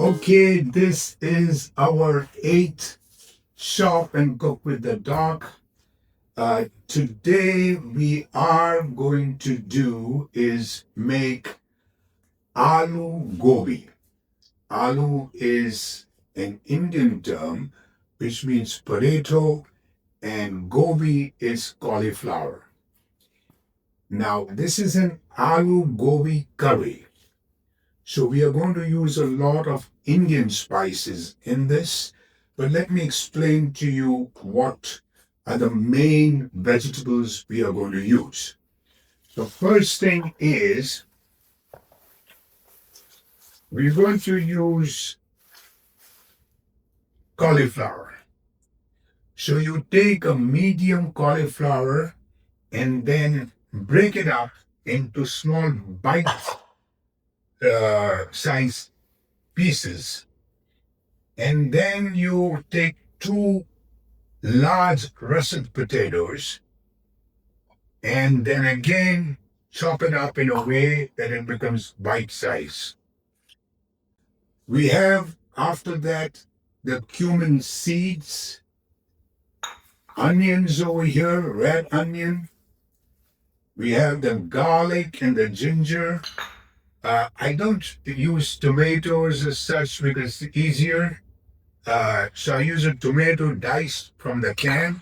Okay, this is our eighth shop and cook with the dog. Today we are going to do is make ALOO GOBI. ALOO is an Indian term which means potato and gobi is cauliflower. Now this is an ALOO GOBI curry. So we are going to use a lot of Indian spices in this, but let me explain to you what are the main vegetables we are going to use. The first thing is we're going to use cauliflower. So you take a medium cauliflower and then break it up into small bite size pieces. And then you take two large russet potatoes and then again chop it up in a way that it becomes bite size. We have after that the cumin seeds, onions over here, red onion. We have the garlic and the ginger. I don't use tomatoes as such because it's easier. So I use a tomato diced from the can.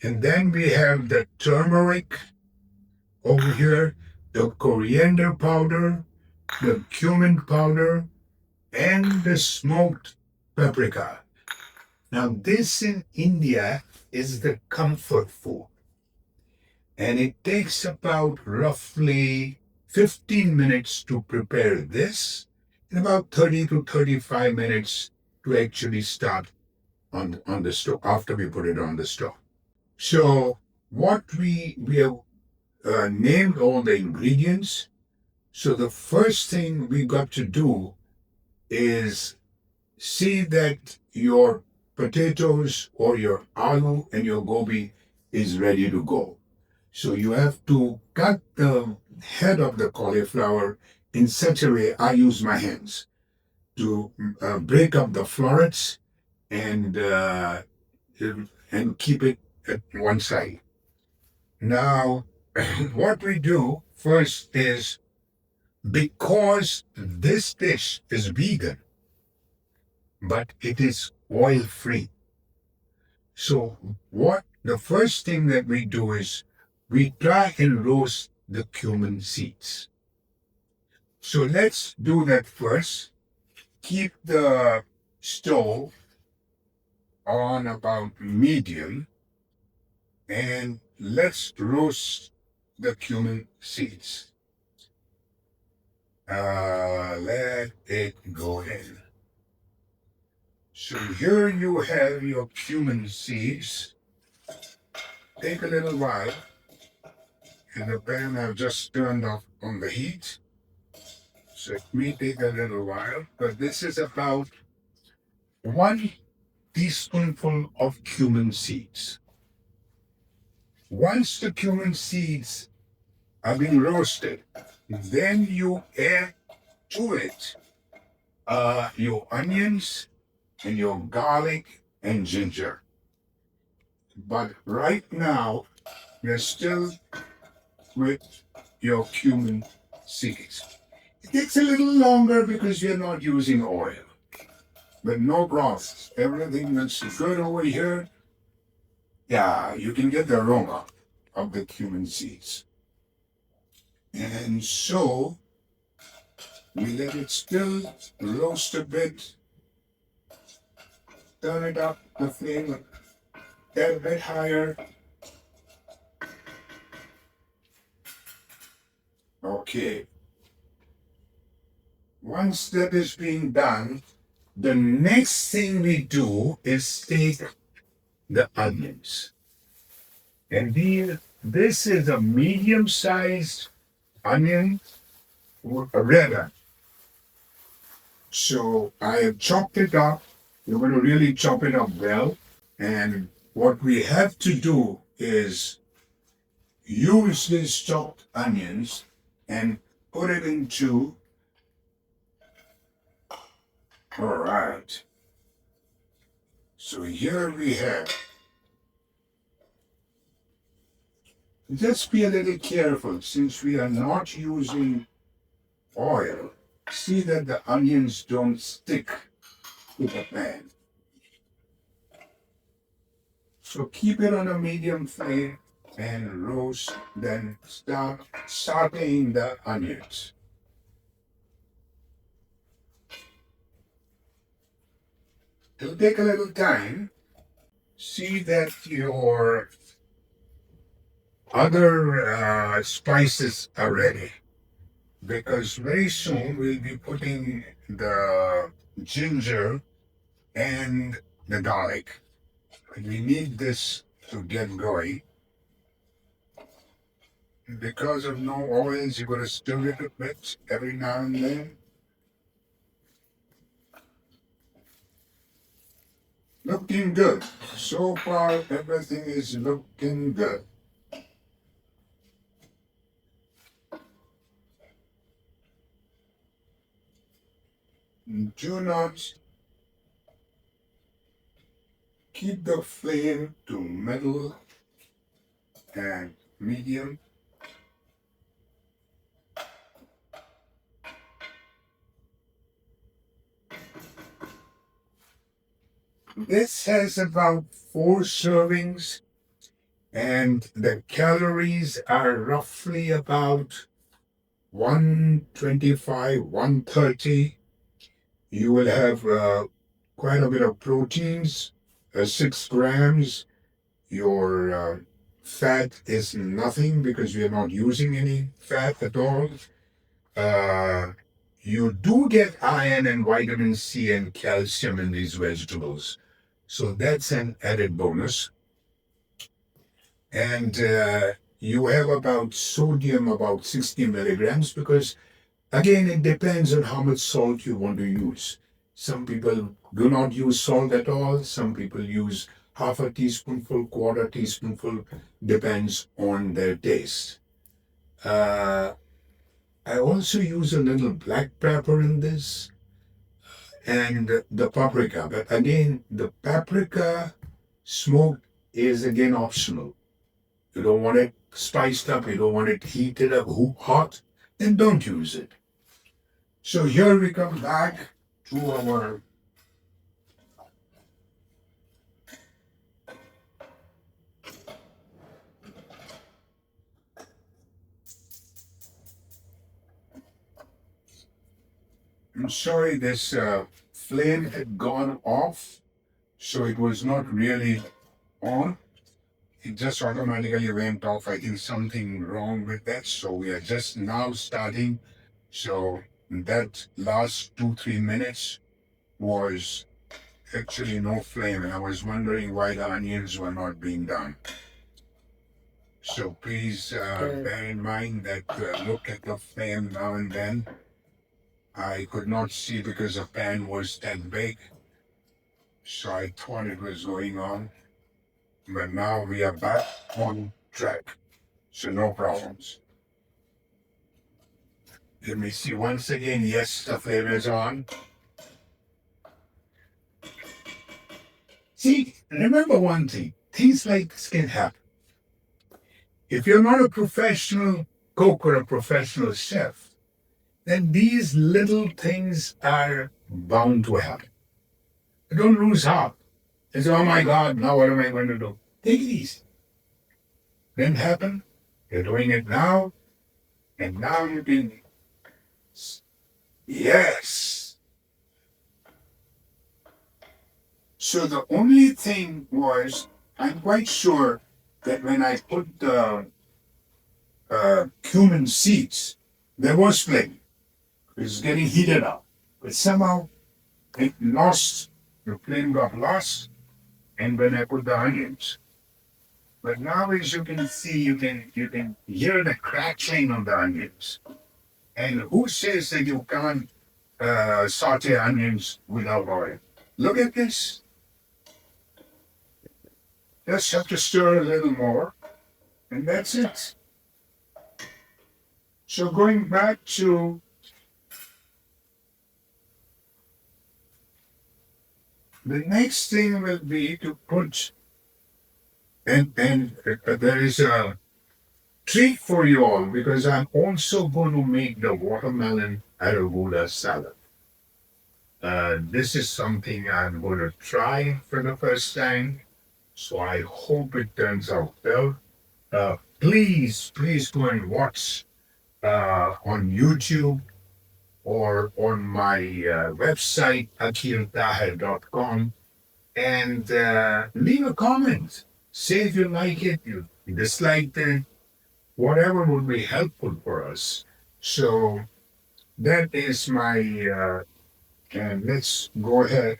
And then we have the turmeric over here, the coriander powder, the cumin powder, and the smoked paprika. Now, this in India is the comfort food. And it takes about roughly 15 minutes to prepare this, and about 30 to 35 minutes to actually start on the stove after we put it on the stove. So what we have named all the ingredients. So the first thing we got to do is see that your potatoes or your aloo and your gobi is ready to go. So you have to cut the head of the cauliflower in such a way. I use my hands to break up the florets and keep it at one side. Now, what we do first is because this dish is vegan, but it is oil free. So, what the first thing that we do is we try and roast the cumin seeds. So, let's do that first. Keep the stove on about medium and let's roast the cumin seeds. Let it go in. So here you have your cumin seeds. Take a little while, and the pan I've just turned off on the heat. So it may take a little while, but this is about 1 teaspoonful of cumin seeds. Once the cumin seeds are being roasted, then you add to it your onions and your garlic and ginger. But right now, we're still with your cumin seeds. It takes a little longer because you're not using oil. But no problems. Everything looks good over here. Yeah, you can get the aroma of the cumin seeds. And so we let it still roast a bit. Turn it up, the flame a bit higher. Okay. Once that is being done, the next thing we do is take the onions. And this is a medium-sized onion, a red onion. So I have chopped it up. You're going to really chop it up well. And what we have to do is use these chopped onions and put it into All right. So here we have. Just be a little careful since we are not using oil. See that the onions don't stick to the pan. So keep it on a medium flame and roast, then start sauteing the onions. It'll take a little time. See that your other spices are ready because very soon we'll be putting the ginger and the garlic. We need this to get going. Because of no oils, you gotta stir it a bit every now and then. Looking good. So far, everything is looking good. Do not keep the flame to middle and medium. This has about 4 servings, and the calories are roughly about 125, 130. You will have quite a bit of proteins, 6 grams. Your fat is nothing because we are not using any fat at all. Uh, you do get iron and vitamin C and calcium in these vegetables. So that's an added bonus. And you have about sodium, about 60 milligrams, because again, it depends on how much salt you want to use. Some people do not use salt at all. Some people use half a teaspoonful, quarter teaspoonful, depends on their taste. Uh, I also use a little black pepper in this and the paprika. But again, the paprika smoke is again optional. You don't want it spiced up, you don't want it heated up hot, then don't use it. So here we come back to our I'm sorry, this flame had gone off, so it was not really on. It just automatically went off. I think something wrong with that. So we are just now starting. So that last 2, 3 minutes was actually no flame, and I was wondering why the onions were not being done. So please bear in mind that look at the flame now and then. I could not see because the pan was that big, so I thought it was going on. But now we are back on track, so no problems. Let me see once again. Yes, the flame is on. See, remember one thing. Things like this can happen. If you're not a professional cook or a professional chef, then these little things are bound to happen. Don't lose heart. It's, oh my God, now what am I going to do? Take it easy. Didn't happen. You're doing it now, and now you can. Yes. So the only thing was, I'm quite sure that when I put the cumin seeds, there was flame. It was getting heated up. But somehow it lost, the flame got lost, and when I put the onions. But now as you can see, you can hear the crackling of the onions. And who says that you can't saute onions without oil? Look at this. Just have to stir a little more, and that's it. So going back to The next thing will be to put, and there is a treat for you all because I'm also going to make the watermelon arugula salad. This is something I'm going to try for the first time, so I hope it turns out well. Please go and watch on YouTube or on my website, akiltaher.com, and leave a comment. Say if you like it, you dislike it, whatever would be helpful for us. So that is my, and let's go ahead.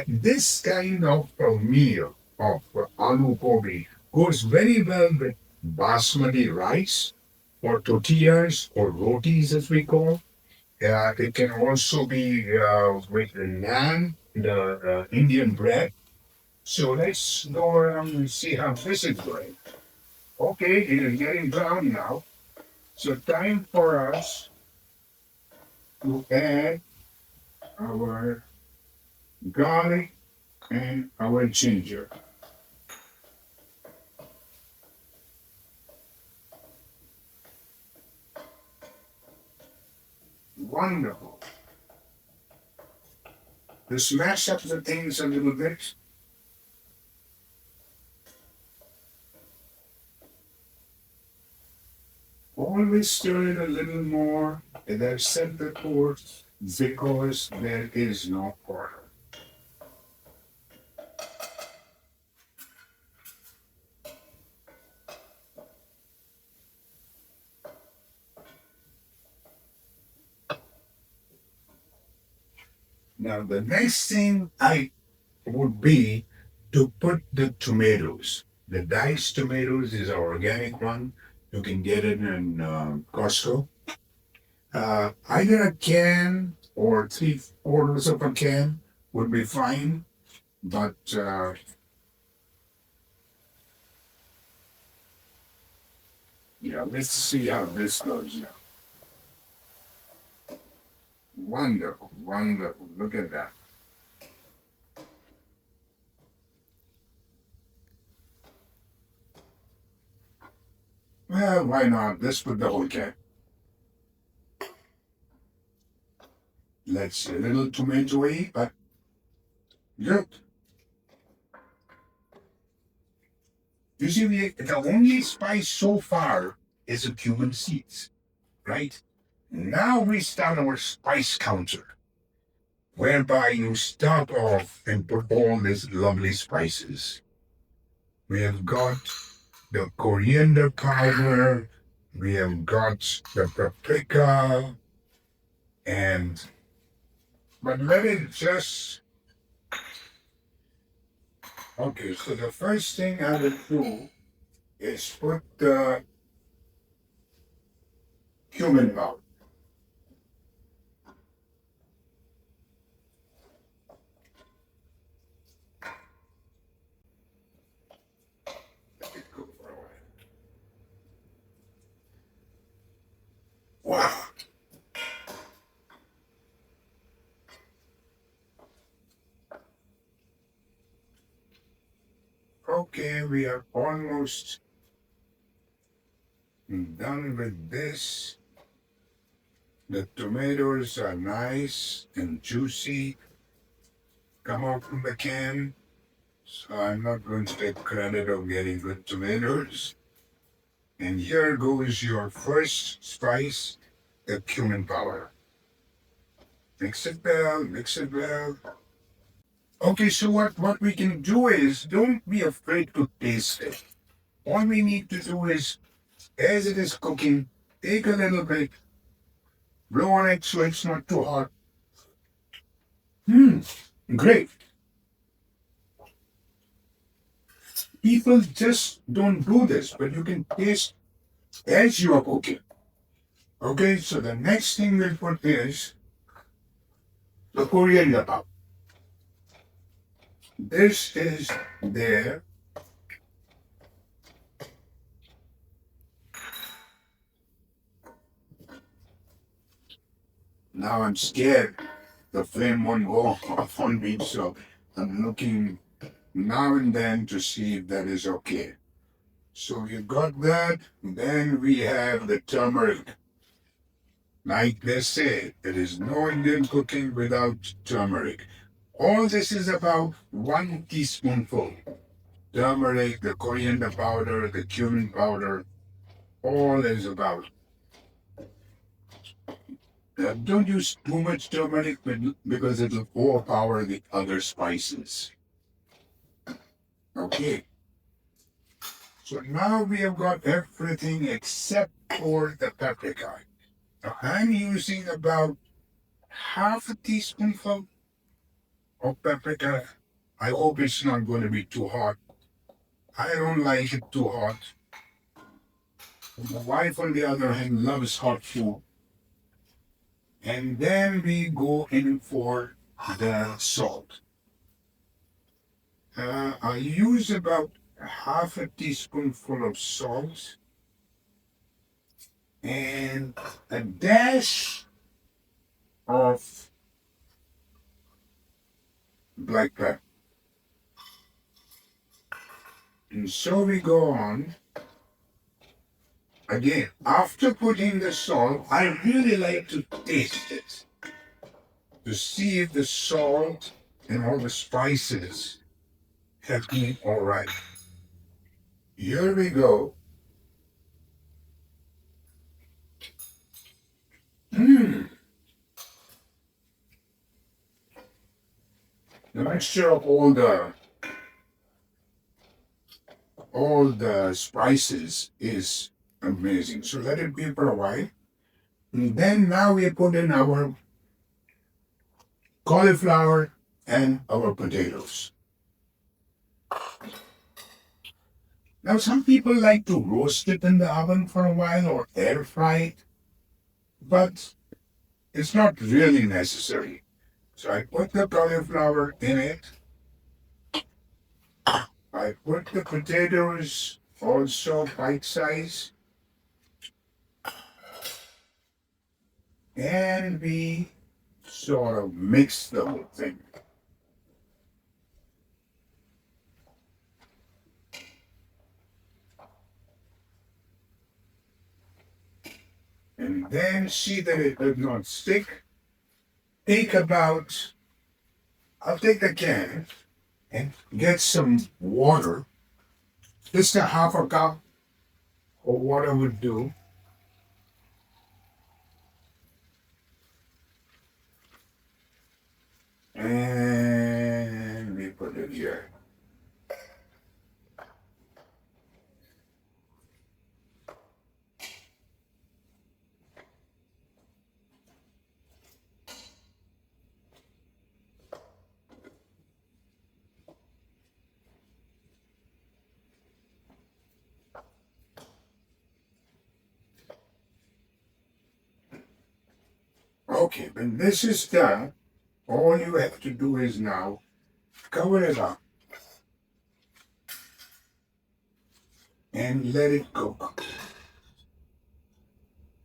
This kind of a meal of aloo gobi goes very well with basmati rice or tortillas or rotis as we call. It can also be with the naan, the Indian bread. So let's go around and see how this is going. Okay, it is getting brown now. So time for us to add our garlic and our ginger. Wonderful. To smash up the things a little bit. Always stir it a little more, and I've said before, because there is no water. Now the next thing I would be to put the tomatoes. The diced tomatoes is an organic one. You can get it in Costco. Either a can or three quarters of a can would be fine. But yeah, let's see how this goes now. Wonderful, wonderful. Look at that. Well, why not? Let's put the whole can. Let's see, a little tomatoey, but good. You see, the only spice so far is the cumin seeds, right? Now we start our spice counter, whereby you start off and put all these lovely spices. We have got the coriander powder, we have got the paprika, and but let it just okay. So the first thing I will do is put the cumin powder. Let it go for a while. Wow. Okay, we are almost done with this. The tomatoes are nice and juicy, come out from the can. So I'm not going to take credit of getting good tomatoes. And here goes your first spice, the cumin powder. Mix it well, mix it well. Okay, so what we can do is don't be afraid to taste it. All we need to do is, as it is cooking, take a little bit, blow on it so it's not too hot. Great. People just don't do this, but you can taste as you are cooking. Okay, so the next thing we'll put is the coriander powder. This is there. Now I'm scared the flame won't go off on me, so I'm looking now and then to see if that is okay. So you got that. Then we have the turmeric. Like they say, there is no Indian cooking without turmeric. All this is about 1 teaspoonful. Turmeric, the coriander powder, the cumin powder, all is about. Don't use too much turmeric because it'll overpower the other spices. Okay, so now we have got everything except for the paprika. Now I'm using about half a teaspoonful of paprika. I hope it's not going to be too hot. I don't like it too hot. My wife, on the other hand, loves hot food. And then we go in for the salt. I use about half a teaspoonful of salt and a dash of black pepper. And so we go on. Again, after putting the salt, I really like to taste it to see if the salt and all the spices have been all right. Here we go. The mixture of all the spices is amazing. So let it be for a while. And then now we put in our cauliflower and our potatoes. Now some people like to roast it in the oven for a while or air fry it, but it's not really necessary. So I put the cauliflower in it. I put the potatoes also bite size. And we sort of mix the whole thing. And then see that it does not stick. I'll take the can and get some water, just a half a cup of water would do. And we put it here. Okay, when this is done, all you have to do is now cover it up and let it cook.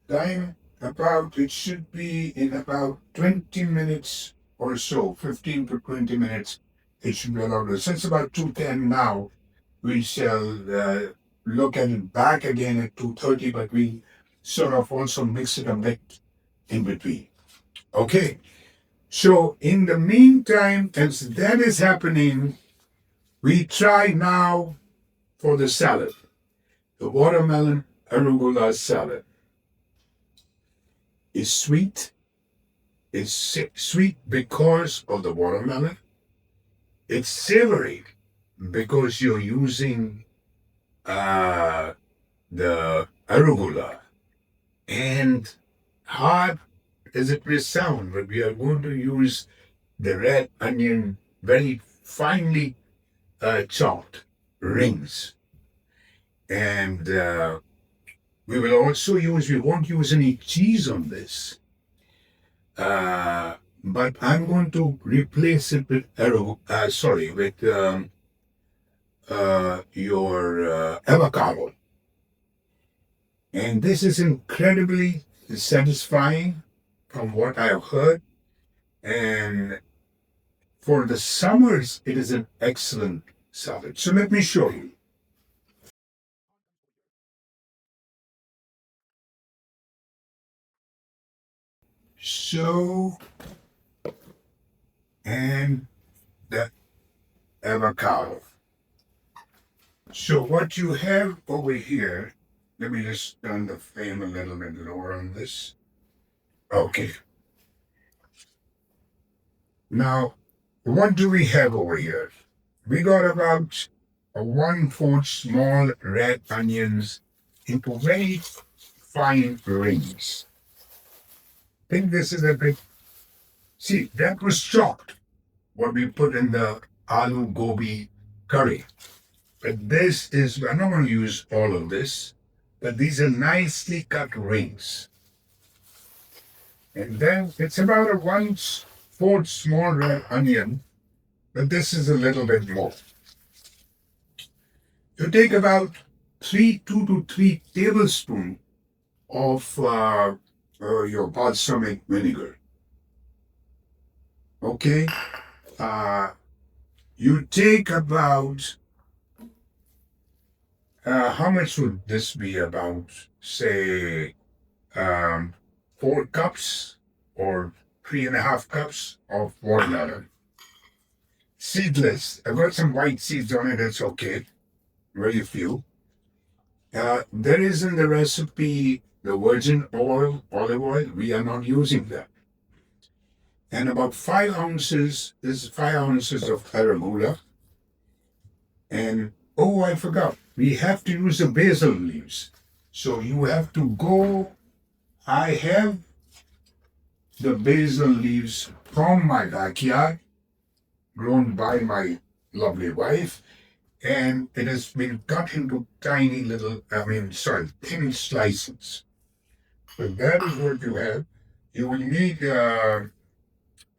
Time it should be in about 20 minutes or so, 15 to 20 minutes. It should be allowed. Since about 2:10 now, we shall look at it back again at 2:30, but we sort of also mix it a bit in between. Okay, so in the meantime, as that is happening, we try now for the salad, the watermelon arugula salad. Is sweet. It's sweet because of the watermelon. It's savory because you're using the arugula. And hard as it may sound, but we are going to use the red onion, very finely chopped rings. And we won't use any cheese on this. But I'm going to replace it with your avocado. And this is incredibly satisfying from what I have heard. And For the summers, it is an excellent salad. So let me show you. So, and the avocado. So what you have over here, let me just turn the flame a little bit lower on this. Okay. Now, what do we have over here? We got about a 1/4 small red onions into very fine rings. Think this is a bit. See, that was chopped. What we put in the ALOO GOBI curry. But this is, I'm not going to use all of this, but these are nicely cut rings. And then it's about a 1/4 small red onion, but this is a little bit more. You take about 2 to 3 tablespoons of your balsamic vinegar. Okay? You take about, how much would this be? About, say, 4 cups or 3.5 cups of watermelon. Seedless. I've got some white seeds on it, it's okay. Very few. There is in the recipe the virgin oil, olive oil. We are not using that. And about 5 ounces, this is 5 ounces of Arugula. And, oh, I forgot, we have to use the basil leaves. So you have to go, I have the basil leaves from my backyard, grown by my lovely wife, and it has been cut into tiny little, thin slices. So that is what you have. You will need a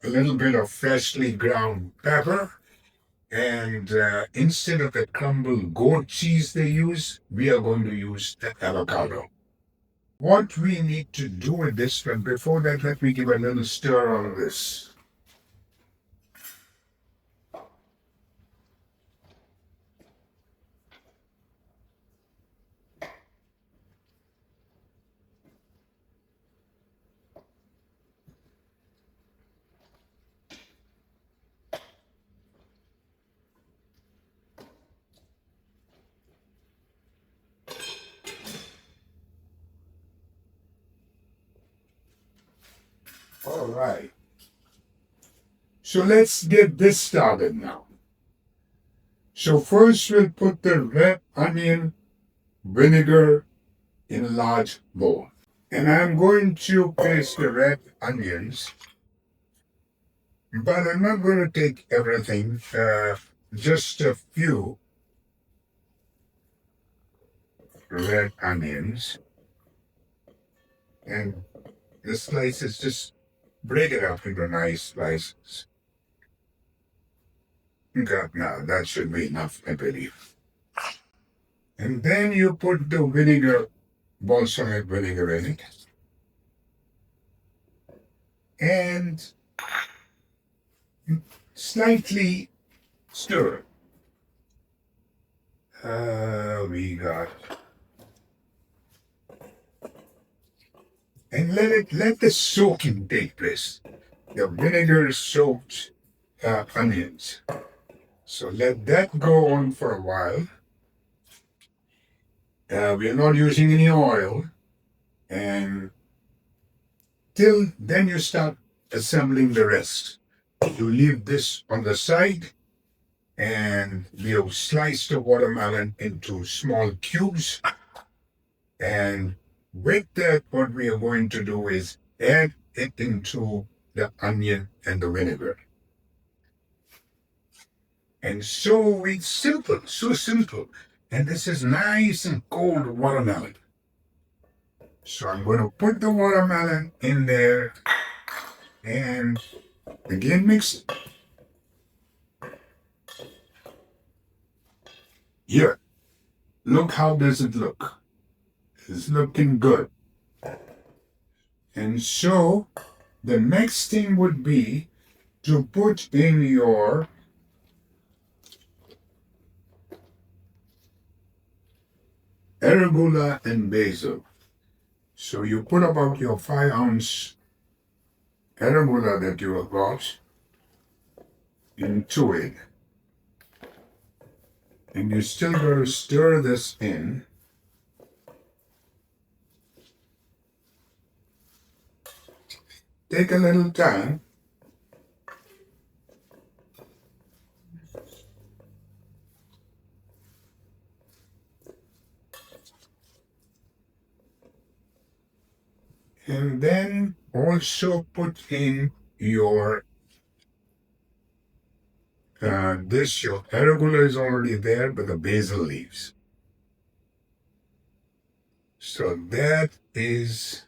little bit of freshly ground pepper, and instead of the crumbled goat cheese they use, we are going to use the avocado. What we need to do with this, but before that, let me give a little stir on this. All right. So let's get this started now. So first we'll put the red onion vinegar in a large bowl. And I'm going to place the red onions, but I'm not going to take everything, just a few red onions. And the slices, just break it up into nice slices. Okay, now that should be enough, I believe. And then you put the vinegar, balsamic vinegar in it. And slightly stir. We got. And let the soaking take place. The vinegar soaked onions. So let that go on for a while. We are not using any oil. And till then you start assembling the rest. You leave this on the side, and we'll slice the watermelon into small cubes. And with that, what we are going to do is add it into the onion and the vinegar. And so it's simple, so simple. And this is nice and cold watermelon. So I'm going to put the watermelon in there and again mix it. Here, look how does it look. It's looking good. And so the next thing would be to put in your arugula and basil. So you put about your 5-ounce arugula that you have got into it. And you still got to stir this in. Take a little time. And then also put in your your arugula is already there, but the basil leaves. So that is.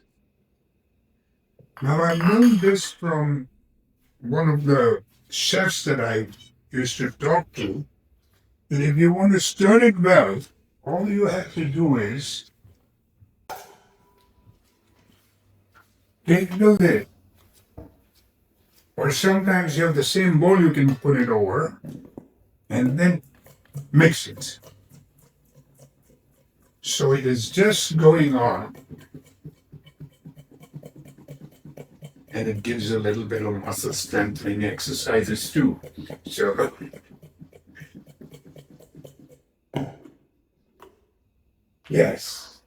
Now I learned this from one of the chefs that I used to talk to. And if you want to stir it well, all you have to do is take the lid. Or sometimes you have the same bowl you can put it over and then mix it. So it is just going on. And it gives a little bit of muscle strengthening exercises too. So yes.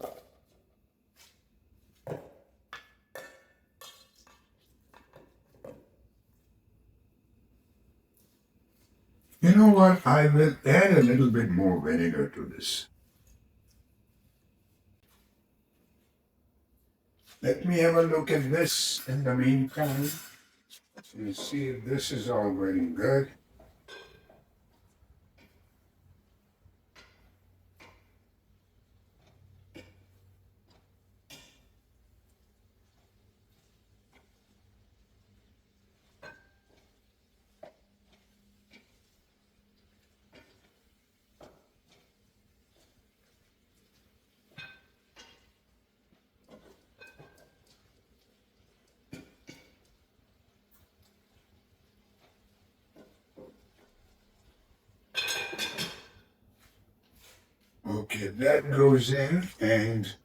You know what? I will add a little bit more vinegar to this. Let me have a look at this in the meantime. You see if this is already good. Okay, that goes in, and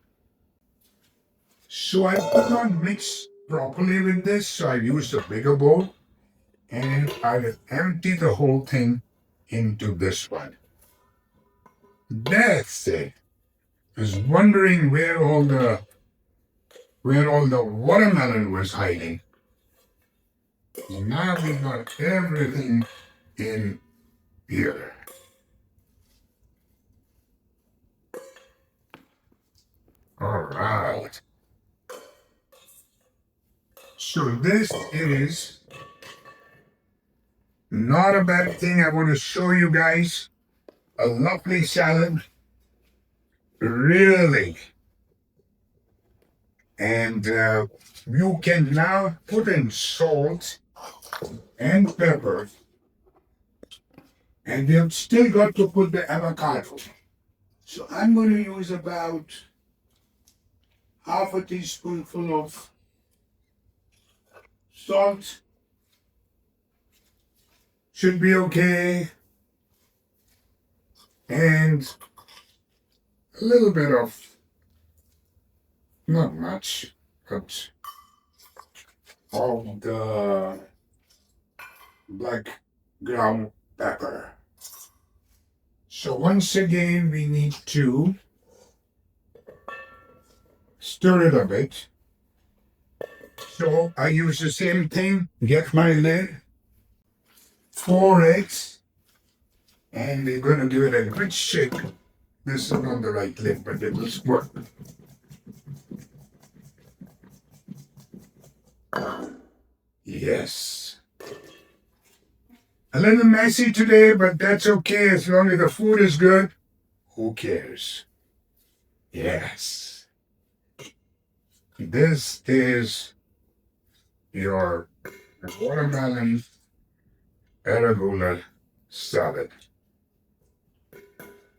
so I could not mix properly with this, so I used a bigger bowl, and I will empty the whole thing into this one. That's it. I was wondering where all the watermelon was hiding. Now we got everything in here. All right. So this is not a bad thing. I want to show you guys a lovely salad. Really. And you can now put in salt and pepper. And you've still got to put the avocado. So I'm going to use about half a teaspoonful of salt. Should be okay. And a little bit of, not much, but of the black ground pepper. So once again, we need to stir it a bit. So I use the same thing, get my lid, 4 eggs, and we're going to give it a good shake. This is not the right lid, but it will work. Yes. A little messy today, but that's okay as long as the food is good. Who cares? Yes. This is your watermelon arugula salad.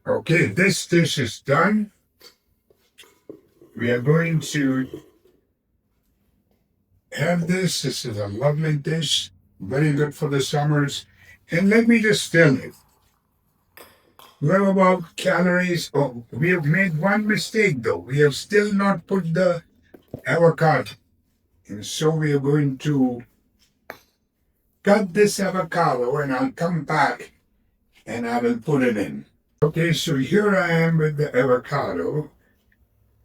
Okay, this dish is done. We are going to have this. This is a lovely dish. very good for the summers. And let me just tell you, what about calories? Oh, we have made one mistake though. We have still not put the avocado. And so we are going to cut this avocado and I'll come back and I will put it in. Okay, so here I am with the avocado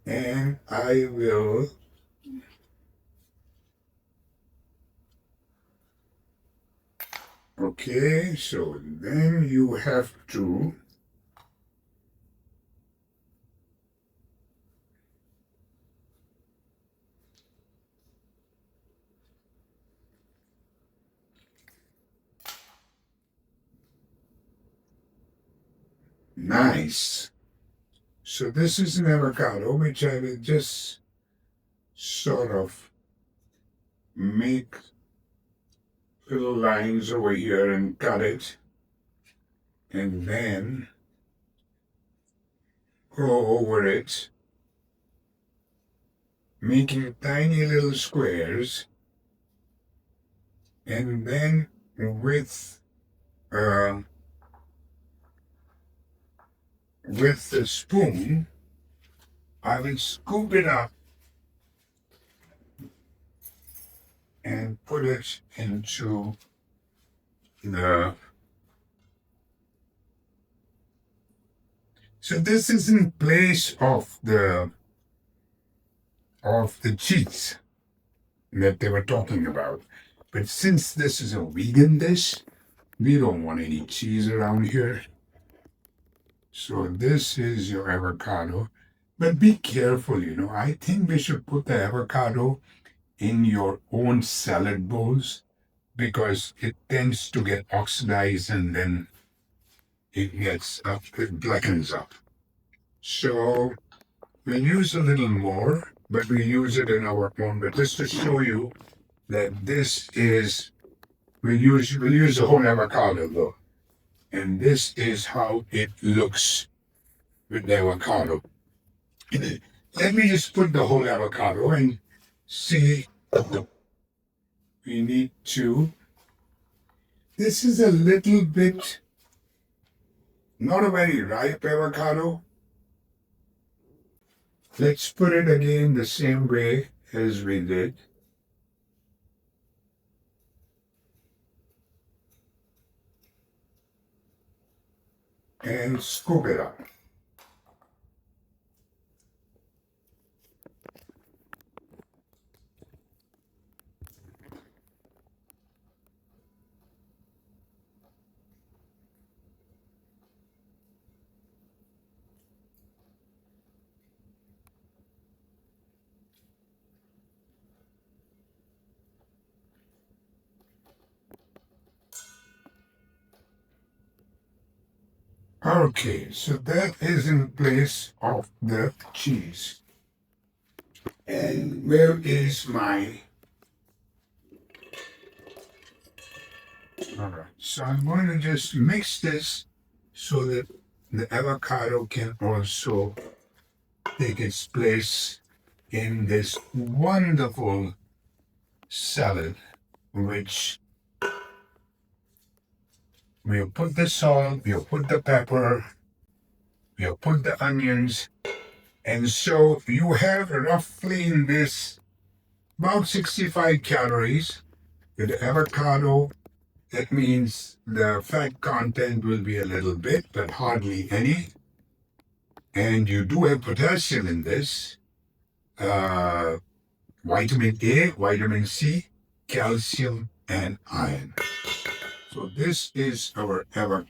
and I will okay, so then you have to nice. So this is an avocado which I will just sort of make little lines over here and cut it and then go over it, making tiny little squares, and then uh, with the spoon, I will scoop it up and put it into the. So this is in place of the cheese that they were talking about. But since this is a vegan dish, we don't want any cheese around here. So this is your avocado. But be careful, I think we should put the avocado in your own salad bowls because it tends to get oxidized and then it blackens up. So we'll use a little more, but we use it in our own. But just to show you that we'll use the whole avocado though. And this is how it looks with the avocado. Let me just put the whole avocado and see. We need to. This is a little bit, not a very ripe avocado. Let's put it again the same way as we did. And scoop it up. Okay, so that is in place of the cheese. And where is my... All right, so I'm going to just mix this so that the avocado can also take its place in this wonderful salad, which we'll put the salt, we'll put the pepper, we'll put the onions, and so you have roughly in this about 65 calories with the avocado. That means the fat content will be a little bit, but hardly any. And you do have potassium in this, vitamin A, vitamin C, calcium, and iron. So this is our the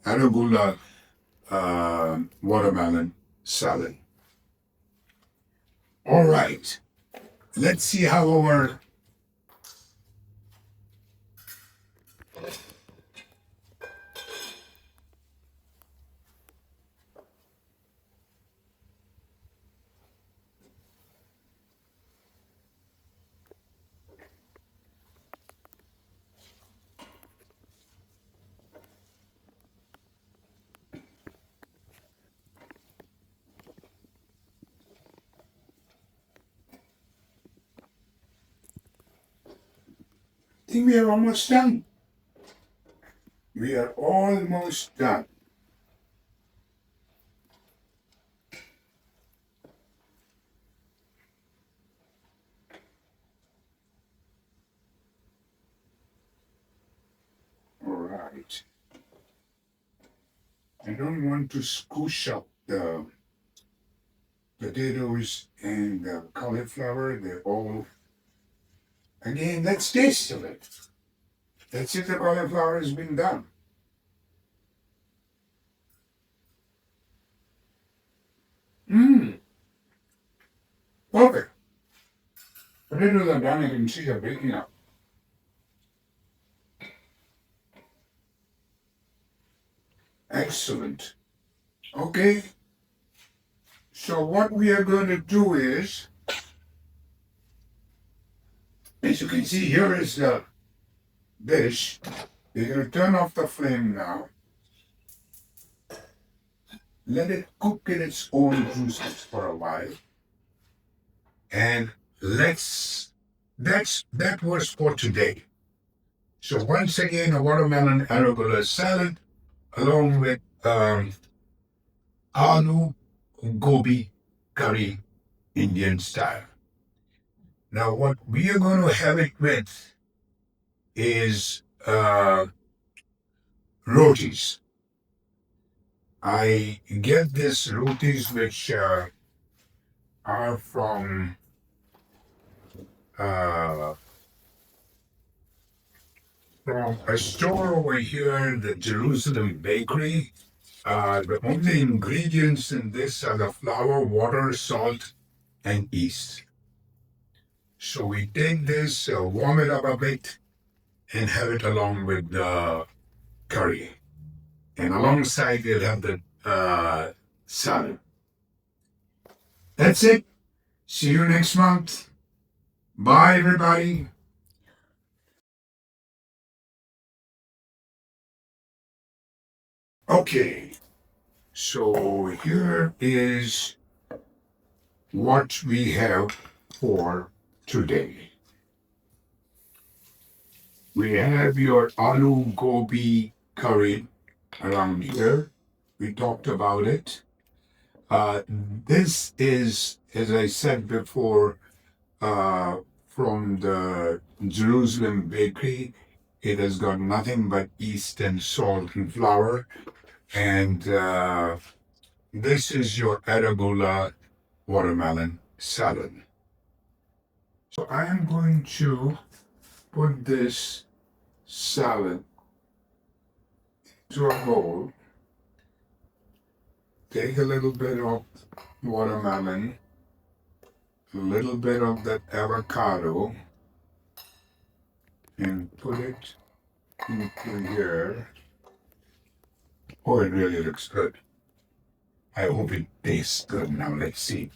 Arugula watermelon salad. All right, let's see how our I think we are almost done. We are almost done. All right. I don't want to squish up the potatoes and the cauliflower. They're all. Again, let's taste of it. Let's see if the cauliflower has been done. Mmm. Perfect. Potatoes are done. I can see they're baking up. Excellent. Okay. So what we are going to do is, as you can see, here is the dish. We're going to turn off the flame now. Let it cook in its own juices for a while. And that was for today. So once again, a watermelon arugula salad along with aloo gobi curry, Indian style. Now what we are going to have it with is rotis. I get this rotis which are uh, from a store over here, the Jerusalem Bakery. The only ingredients in this are the flour, water, salt, and yeast. So we take this, warm it up a bit, and have it along with the curry. And alongside, we'll have the salad. That's it. See you next month. Bye, everybody. Okay, so here is what we have for today. We have your aloo gobi curry around here. We talked about it. This is, as I said before, from the Jerusalem bakery. It has got nothing but yeast and salt and flour. And this is your Arugula watermelon salad. So I am going to put this salad to a bowl. Take a little bit of watermelon, a little bit of that avocado, and put it into here. Oh, it really looks good. I hope it tastes good. Now let's see.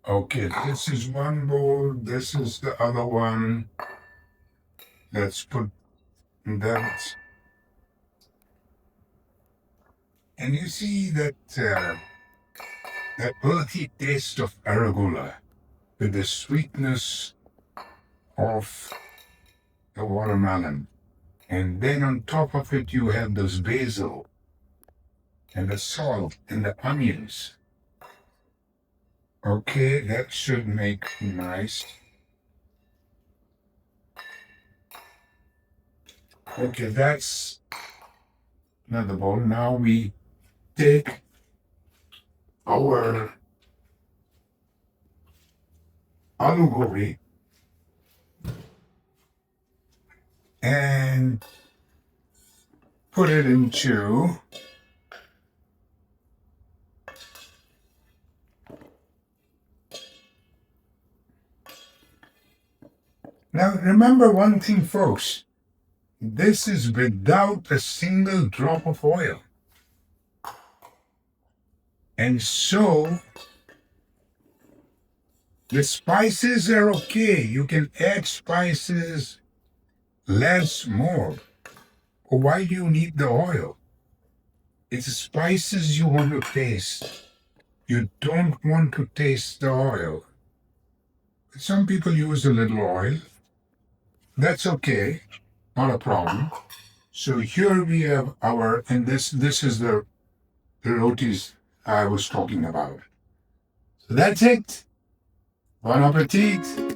Okay, this is one bowl. This is the other one. Let's put that. And you see that earthy taste of arugula with the sweetness of the watermelon. And then on top of it, you have this basil and the salt and the onions. Okay, that should make nice. Okay, that's another bowl. Now we take our aloo gobi and put it into now remember one thing, folks. This is without a single drop of oil. And so the spices are okay. You can add spices less, more. Why do you need the oil? It's the spices you want to taste. You don't want to taste the oil. Some people use a little oil. That's okay, not a problem. So here we have our, and this is the rotis I was talking about. So that's it. Bon appetit.